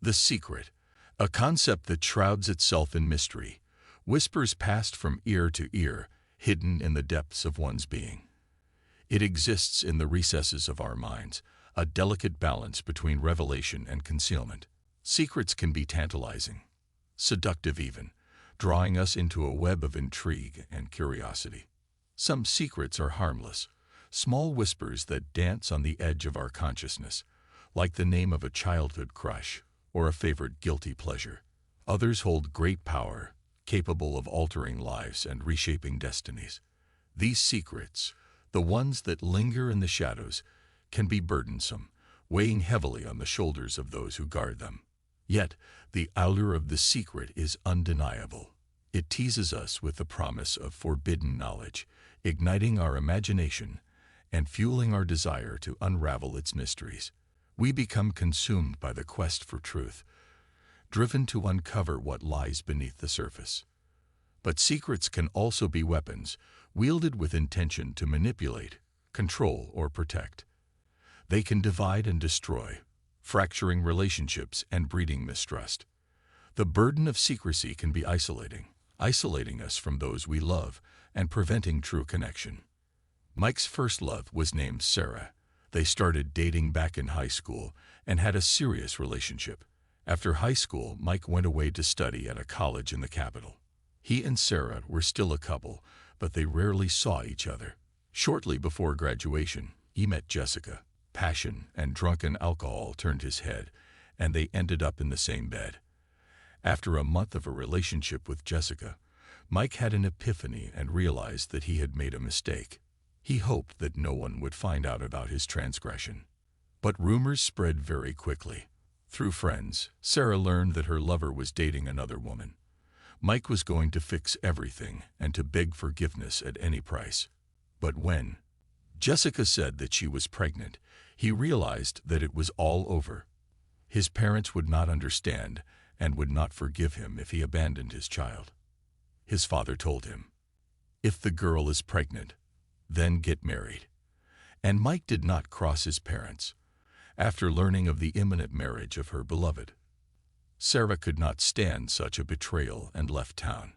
The secret, a concept that shrouds itself in mystery, whispers passed from ear to ear, hidden in the depths of one's being. It exists in the recesses of our minds, a delicate balance between revelation and concealment. Secrets can be tantalizing, seductive even, drawing us into a web of intrigue and curiosity. Some secrets are harmless, small whispers that dance on the edge of our consciousness, like the name of a childhood crush or a favorite guilty pleasure. Others hold great power, capable of altering lives and reshaping destinies. These secrets, the ones that linger in the shadows, can be burdensome, weighing heavily on the shoulders of those who guard them. Yet, the allure of the secret is undeniable. It teases us with the promise of forbidden knowledge, igniting our imagination and fueling our desire to unravel its mysteries. We become consumed by the quest for truth, driven to uncover what lies beneath the surface. But secrets can also be weapons, wielded with intention to manipulate, control, or protect. They can divide and destroy, fracturing relationships and breeding mistrust. The burden of secrecy can be isolating us from those we love and preventing true connection. Mike's first love was named Sarah. They started dating back in high school and had a serious relationship. After high school, Mike went away to study at a college in the capital. He and Sarah were still a couple, but they rarely saw each other. Shortly before graduation, he met Jessica. Passion and drunken alcohol turned his head, and they ended up in the same bed. After a month of a relationship with Jessica, Mike had an epiphany and realized that he had made a mistake. He hoped that no one would find out about his transgression. But rumors spread very quickly. Through friends, Sarah learned that her lover was dating another woman. Mike was going to fix everything and to beg forgiveness at any price. But when Jessica said that she was pregnant, he realized that it was all over. His parents would not understand and would not forgive him if he abandoned his child. His father told him, "If the girl is pregnant, then get married." And Mike did not cross his parents. After learning of the imminent marriage of her beloved, Sarah could not stand such a betrayal and left town.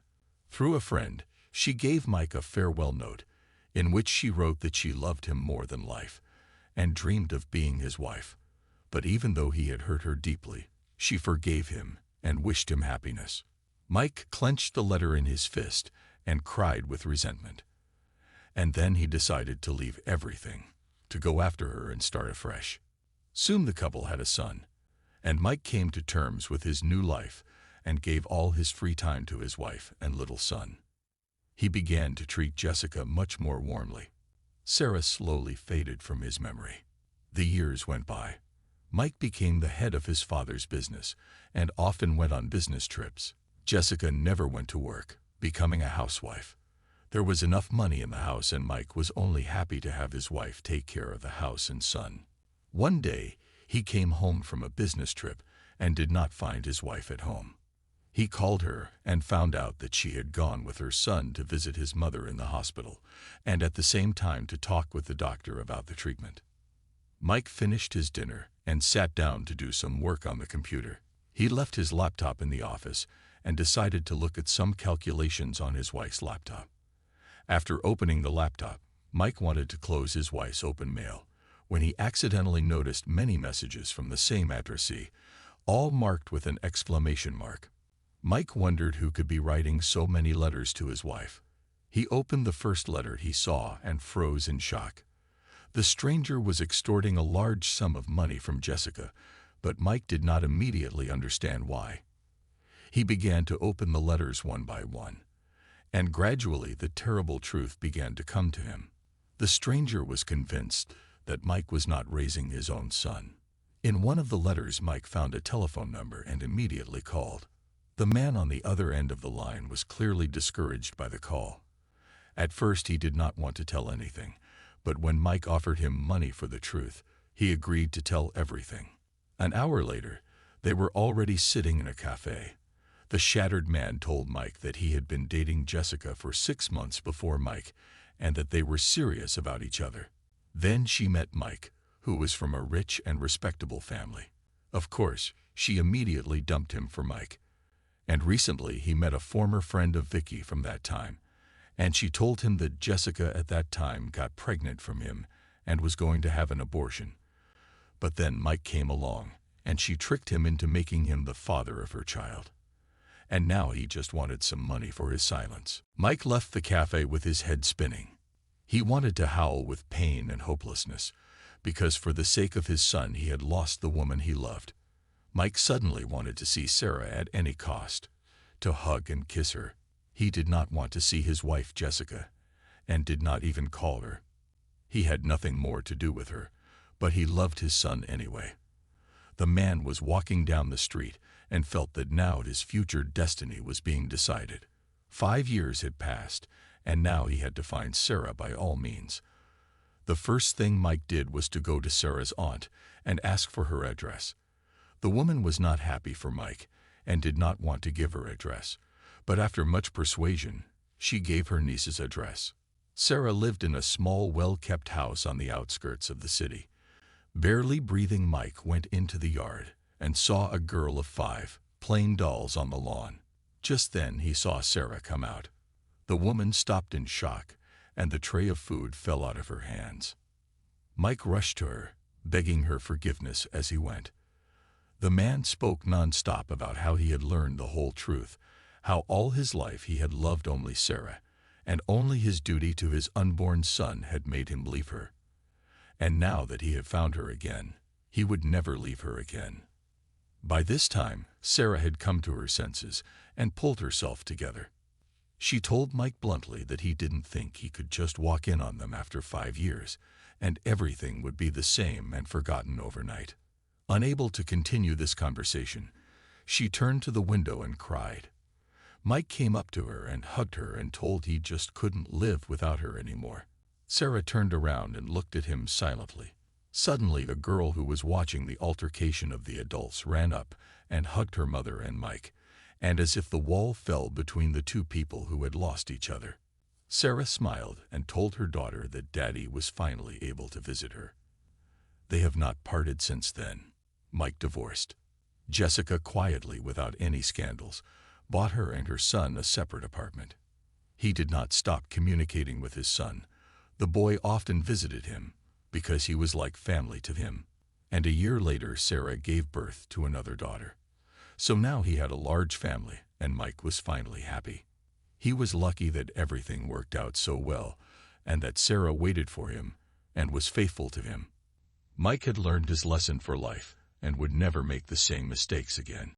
Through a friend, she gave Mike a farewell note, in which she wrote that she loved him more than life and dreamed of being his wife. But even though he had hurt her deeply, she forgave him and wished him happiness. Mike clenched the letter in his fist and cried with resentment. And then he decided to leave everything, to go after her and start afresh. Soon the couple had a son, and Mike came to terms with his new life and gave all his free time to his wife and little son. He began to treat Jessica much more warmly. Sarah slowly faded from his memory. The years went by. Mike became the head of his father's business and often went on business trips. Jessica never went to work, becoming a housewife. There was enough money in the house, and Mike was only happy to have his wife take care of the house and son. One day, he came home from a business trip and did not find his wife at home. He called her and found out that she had gone with her son to visit his mother in the hospital, and at the same time to talk with the doctor about the treatment. Mike finished his dinner and sat down to do some work on the computer. He left his laptop in the office and decided to look at some calculations on his wife's laptop. After opening the laptop, Mike wanted to close his wife's open mail when he accidentally noticed many messages from the same addressee, all marked with an exclamation mark. Mike wondered who could be writing so many letters to his wife. He opened the first letter he saw and froze in shock. The stranger was extorting a large sum of money from Jessica, but Mike did not immediately understand why. He began to open the letters one by one, and gradually the terrible truth began to come to him. The stranger was convinced that Mike was not raising his own son. In one of the letters, Mike found a telephone number and immediately called. The man on the other end of the line was clearly discouraged by the call. At first, he did not want to tell anything, but when Mike offered him money for the truth, he agreed to tell everything. An hour later, they were already sitting in a cafe. The shattered man told Mike that he had been dating Jessica for 6 months before Mike, and that they were serious about each other. Then she met Mike, who was from a rich and respectable family. Of course, She immediately dumped him for Mike. And recently he met a former friend of Vicky from that time, and she told him that Jessica at that time got pregnant from him and was going to have an abortion. But then Mike came along, and she tricked him into making him the father of her child. And now he just wanted some money for his silence. Mike left the cafe with his head spinning. He wanted to howl with pain and hopelessness, because for the sake of his son he had lost the woman he loved. Mike suddenly wanted to see Sarah at any cost, to hug and kiss her. He did not want to see his wife Jessica, and did not even call her. He had nothing more to do with her, but he loved his son anyway. The man was walking down the street and felt that now his future destiny was being decided. 5 years had passed, and now he had to find Sarah by all means. The first thing Mike did was to go to Sarah's aunt and ask for her address. The woman was not happy for Mike and did not want to give her address, but after much persuasion, she gave her niece's address. Sarah lived in a small, well-kept house on the outskirts of the city. Barely breathing, Mike went into the yard and saw a girl of 5 playing dolls on the lawn. Just then he saw Sarah come out. The woman stopped in shock, and the tray of food fell out of her hands. Mike rushed to her, begging her forgiveness as he went. The man spoke non-stop about how he had learned the whole truth, how all his life he had loved only Sarah, and only his duty to his unborn son had made him leave her. And now that he had found her again, he would never leave her again. By this time, Sarah had come to her senses and pulled herself together. She told Mike bluntly that he didn't think he could just walk in on them after 5 years, and everything would be the same and forgotten overnight. Unable to continue this conversation, she turned to the window and cried. Mike came up to her and hugged her and told he just couldn't live without her anymore. Sarah turned around and looked at him silently. Suddenly, a girl who was watching the altercation of the adults ran up and hugged her mother and Mike, and as if the wall fell between the two people who had lost each other. Sarah smiled and told her daughter that Daddy was finally able to visit her. They have not parted since then. Mike divorced. Jessica quietly, without any scandals, bought her and her son a separate apartment. He did not stop communicating with his son. The boy often visited him, because he was like family to him. And a year later, Sarah gave birth to another daughter. So now he had a large family, and Mike was finally happy. He was lucky that everything worked out so well, and that Sarah waited for him and was faithful to him. Mike had learned his lesson for life and would never make the same mistakes again.